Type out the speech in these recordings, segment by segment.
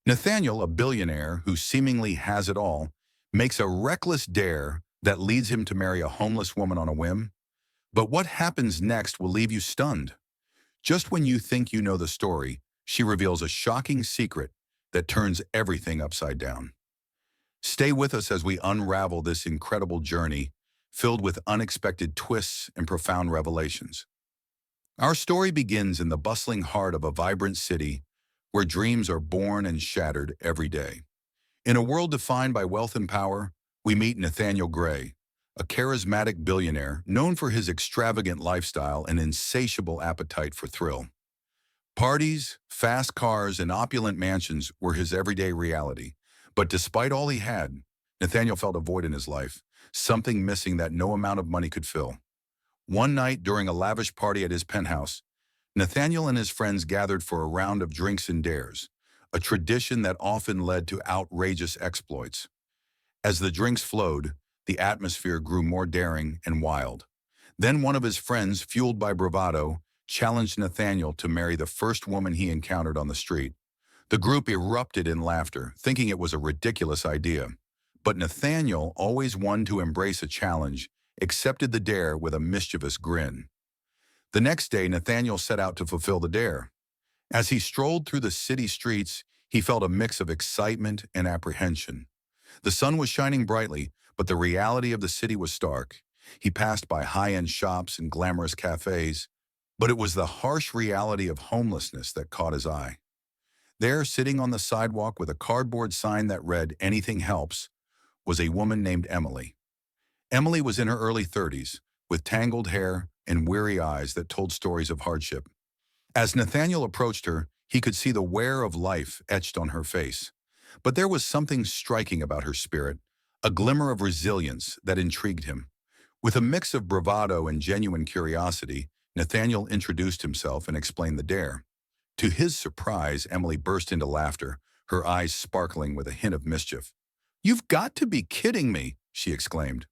Nathaniel, a billionaire who seemingly has it all, makes a reckless dare that leads him to marry a homeless woman on a whim. But what happens next will leave you stunned. Just when you think you know the story, she reveals a shocking secret that turns everything upside down. Stay with us as we unravel this incredible journey filled with unexpected twists and profound revelations. Our story begins in the bustling heart of a vibrant city where dreams are born and shattered every day. In a world defined by wealth and power, we meet Nathaniel Gray, a charismatic billionaire known for his extravagant lifestyle and insatiable appetite for thrill. Parties, fast cars, and opulent mansions were his everyday reality. But despite all he had, Nathaniel felt a void in his life, something missing that no amount of money could fill. One night during a lavish party at his penthouse, Nathaniel and his friends gathered for a round of drinks and dares, a tradition that often led to outrageous exploits. As the drinks flowed, the atmosphere grew more daring and wild. Then one of his friends, fueled by bravado, challenged Nathaniel to marry the first woman he encountered on the street. The group erupted in laughter, thinking it was a ridiculous idea. But Nathaniel, always one to embrace a challenge, accepted the dare with a mischievous grin. The next day, Nathaniel set out to fulfill the dare. As he strolled through the city streets, he felt a mix of excitement and apprehension. The sun was shining brightly, but the reality of the city was stark. He passed by high-end shops and glamorous cafes, but it was the harsh reality of homelessness that caught his eye. There, sitting on the sidewalk with a cardboard sign that read, "Anything helps," was a woman named Emily. Emily was in her early 30s, with tangled hair and weary eyes that told stories of hardship. As Nathaniel approached her, he could see the wear of life etched on her face. But there was something striking about her spirit, a glimmer of resilience that intrigued him. With a mix of bravado and genuine curiosity, Nathaniel introduced himself and explained the dare. To his surprise, Emily burst into laughter, her eyes sparkling with a hint of mischief. "You've got to be kidding me," she exclaimed.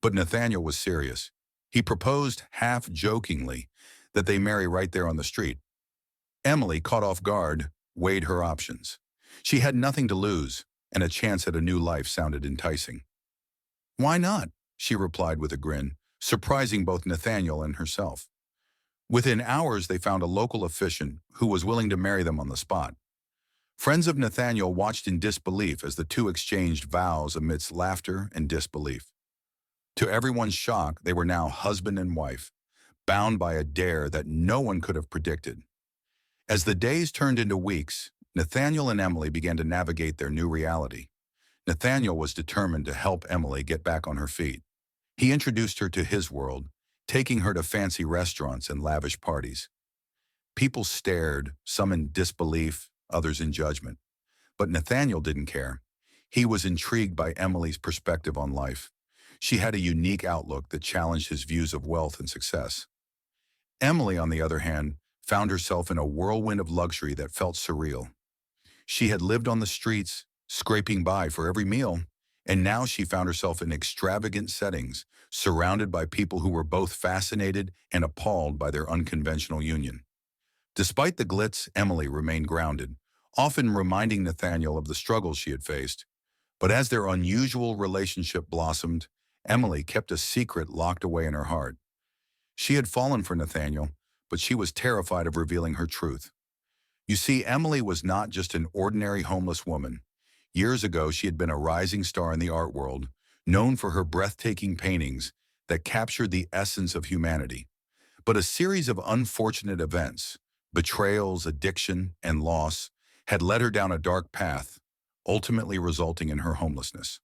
But Nathaniel was serious. He proposed, half-jokingly, that they marry right there on the street. Emily, caught off guard, weighed her options. She had nothing to lose, and a chance at a new life sounded enticing. "Why not?" she replied with a grin, surprising both Nathaniel and herself. Within hours, they found a local officiant who was willing to marry them on the spot. Friends of Nathaniel watched in disbelief as the two exchanged vows amidst laughter and disbelief. To everyone's shock, they were now husband and wife, bound by a dare that no one could have predicted. As the days turned into weeks, Nathaniel and Emily began to navigate their new reality. Nathaniel was determined to help Emily get back on her feet. He introduced her to his world, taking her to fancy restaurants and lavish parties. People stared, some in disbelief, others in judgment. But Nathaniel didn't care. He was intrigued by Emily's perspective on life. She had a unique outlook that challenged his views of wealth and success. Emily, on the other hand, found herself in a whirlwind of luxury that felt surreal. She had lived on the streets, scraping by for every meal, and now she found herself in extravagant settings, surrounded by people who were both fascinated and appalled by their unconventional union. Despite the glitz, Emily remained grounded, often reminding Nathaniel of the struggles she had faced. But as their unusual relationship blossomed, Emily kept a secret locked away in her heart. She had fallen for Nathaniel, but she was terrified of revealing her truth. You see, Emily was not just an ordinary homeless woman. Years ago, she had been a rising star in the art world, known for her breathtaking paintings that captured the essence of humanity. But a series of unfortunate events, betrayals, addiction, and loss, had led her down a dark path, ultimately resulting in her homelessness.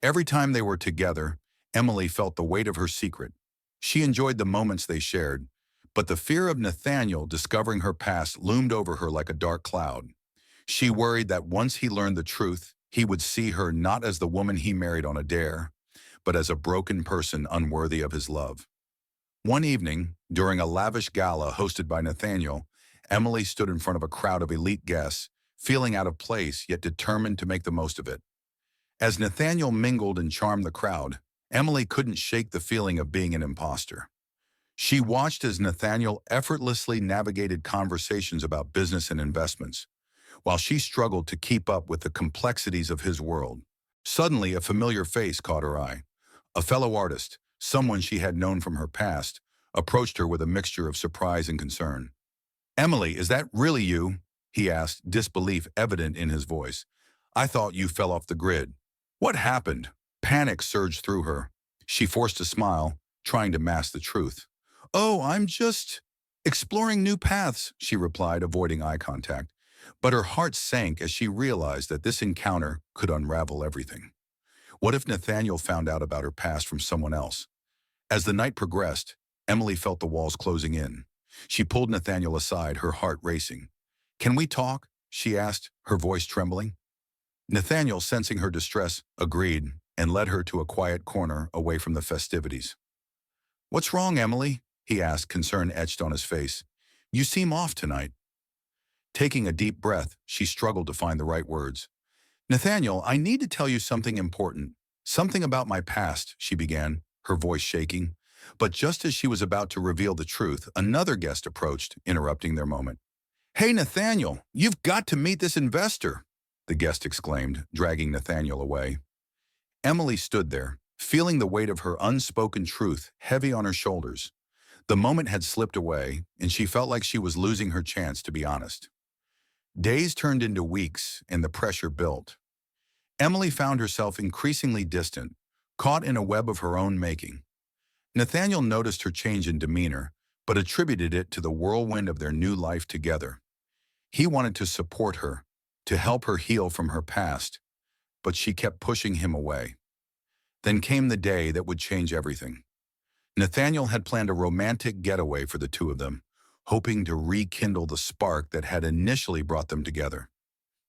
Every time they were together, Emily felt the weight of her secret. She enjoyed the moments they shared, but the fear of Nathaniel discovering her past loomed over her like a dark cloud. She worried that once he learned the truth, he would see her not as the woman he married on a dare, but as a broken person unworthy of his love. One evening, during a lavish gala hosted by Nathaniel, Emily stood in front of a crowd of elite guests, feeling out of place yet determined to make the most of it. As Nathaniel mingled and charmed the crowd, Emily couldn't shake the feeling of being an imposter. She watched as Nathaniel effortlessly navigated conversations about business and investments. while she struggled to keep up with the complexities of his world. Suddenly, a familiar face caught her eye. A fellow artist, someone she had known from her past, approached her with a mixture of surprise and concern. "Emily, is that really you?" he asked, disbelief evident in his voice. "I thought you fell off the grid." "What happened?" Panic surged through her. She forced a smile, trying to mask the truth. "Oh, I'm just exploring new paths," she replied, avoiding eye contact. But her heart sank as she realized that this encounter could unravel everything. What if Nathaniel found out about her past from someone else? As the night progressed, Emily felt the walls closing in. She pulled Nathaniel aside, her heart racing. "Can we talk?" she asked, her voice trembling. Nathaniel, sensing her distress, agreed and led her to a quiet corner away from the festivities. "What's wrong, Emily?" he asked, concern etched on his face. "You seem off tonight." Taking a deep breath, she struggled to find the right words. "Nathaniel, I need to tell you something important. Something about my past," she began, her voice shaking. But just as she was about to reveal the truth, another guest approached, interrupting their moment. "Hey, Nathaniel, you've got to meet this investor," the guest exclaimed, dragging Nathaniel away. Emily stood there, feeling the weight of her unspoken truth heavy on her shoulders. The moment had slipped away, and she felt like she was losing her chance to be honest. Days turned into weeks, and the pressure built. Emily found herself increasingly distant, caught in a web of her own making. Nathaniel noticed her change in demeanor, but attributed it to the whirlwind of their new life together. He wanted to support her, to help her heal from her past, but she kept pushing him away. Then came the day that would change everything. Nathaniel had planned a romantic getaway for the two of them, hoping to rekindle the spark that had initially brought them together.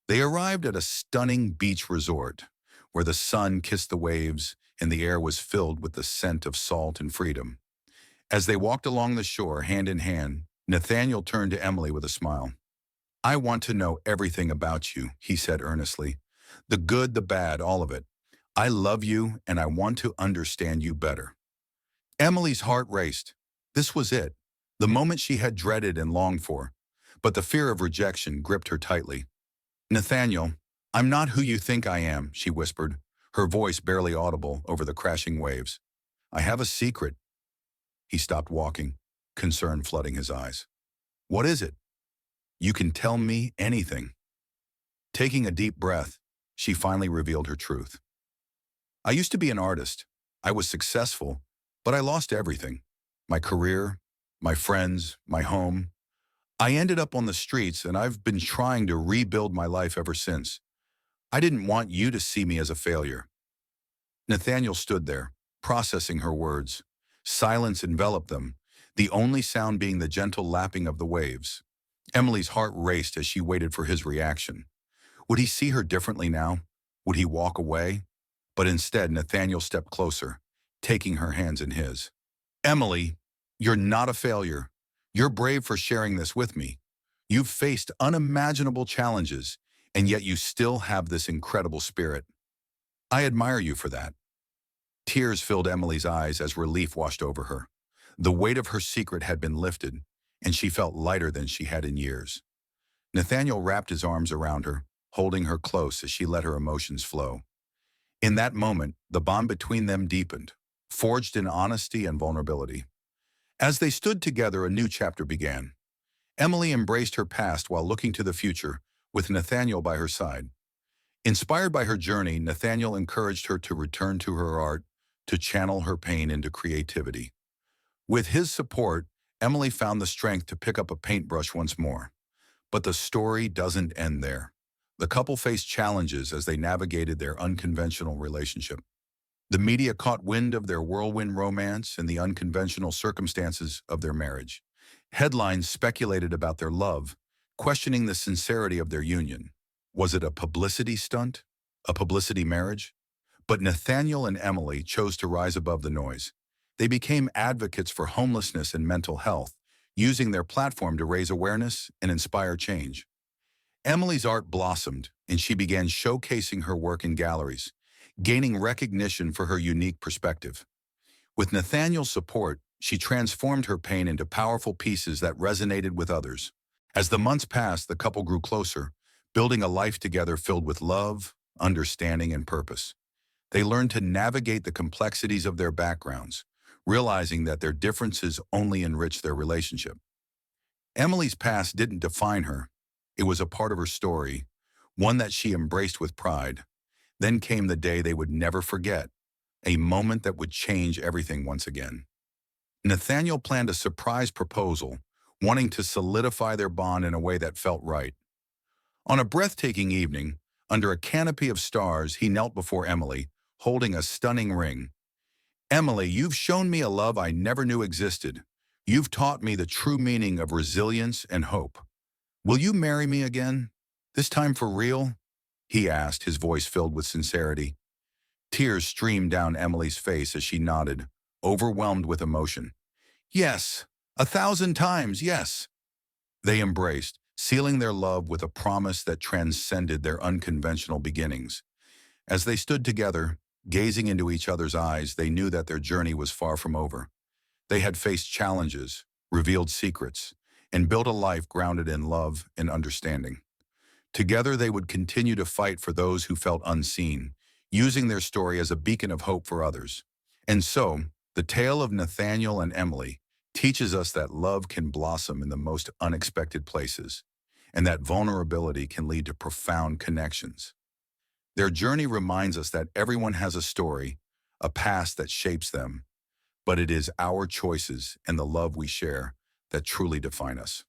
They arrived at a stunning beach resort, where the sun kissed the waves and the air was filled with the scent of salt and freedom. As they walked along the shore, hand in hand, Nathaniel turned to Emily with a smile. "I want to know everything about you," he said earnestly. "The good, the bad, all of it. I love you, and I want to understand you better." Emily's heart raced. This was it, the moment she had dreaded and longed for. But the fear of rejection gripped her tightly. "Nathaniel, I'm not who you think I am," she whispered, her voice barely audible over the crashing waves. "I have a secret." He stopped walking, concern flooding his eyes. "What is it?" "You can tell me anything." Taking a deep breath, she finally revealed her truth. "I used to be an artist. I was successful, but I lost everything. My career, my friends, my home. I ended up on the streets, and I've been trying to rebuild my life ever since. I didn't want you to see me as a failure." Nathaniel stood there, processing her words. Silence enveloped them, the only sound being the gentle lapping of the waves. Emily's heart raced as she waited for his reaction. Would he see her differently now? Would he walk away? But instead, Nathaniel stepped closer, taking her hands in his. "Emily, you're not a failure. You're brave for sharing this with me. You've faced unimaginable challenges, and yet you still have this incredible spirit. I admire you for that." Tears filled Emily's eyes as relief washed over her. The weight of her secret had been lifted, and she felt lighter than she had in years. Nathaniel wrapped his arms around her, holding her close as she let her emotions flow. In that moment, the bond between them deepened, forged in honesty and vulnerability. As they stood together, a new chapter began. Emily embraced her past while looking to the future, with Nathaniel by her side. Inspired by her journey, Nathaniel encouraged her to return to her art, to channel her pain into creativity. With his support, Emily found the strength to pick up a paintbrush once more. But the story doesn't end there. The couple faced challenges as they navigated their unconventional relationship. The media caught wind of their whirlwind romance and the unconventional circumstances of their marriage. Headlines speculated about their love, questioning the sincerity of their union. Was it a publicity stunt? A publicity marriage? But Nathaniel and Emily chose to rise above the noise. They became advocates for homelessness and mental health, using their platform to raise awareness and inspire change. Emily's art blossomed, and she began showcasing her work in galleries, gaining recognition for her unique perspective. With Nathaniel's support, she transformed her pain into powerful pieces that resonated with others. As the months passed, the couple grew closer, building a life together filled with love, understanding, and purpose. They learned to navigate the complexities of their backgrounds, realizing that their differences only enrich their relationship. Emily's past didn't define her. It was a part of her story, one that she embraced with pride. Then came the day they would never forget, a moment that would change everything once again. Nathaniel planned a surprise proposal, wanting to solidify their bond in a way that felt right. On a breathtaking evening, under a canopy of stars, he knelt before Emily, holding a stunning ring. Emily, you've shown me a love I never knew existed. You've taught me the true meaning of resilience and hope. Will you marry me again? This time for real? He asked, his voice filled with sincerity. Tears streamed down Emily's face as she nodded, overwhelmed with emotion. Yes, 1,000 times, yes. They embraced, sealing their love with a promise that transcended their unconventional beginnings. As they stood together, gazing into each other's eyes, they knew that their journey was far from over. They had faced challenges, revealed secrets, and built a life grounded in love and understanding. Together, they would continue to fight for those who felt unseen, using their story as a beacon of hope for others. And so, the tale of Nathaniel and Emily teaches us that love can blossom in the most unexpected places, and that vulnerability can lead to profound connections. Their journey reminds us that everyone has a story, a past that shapes them, but it is our choices and the love we share that truly define us.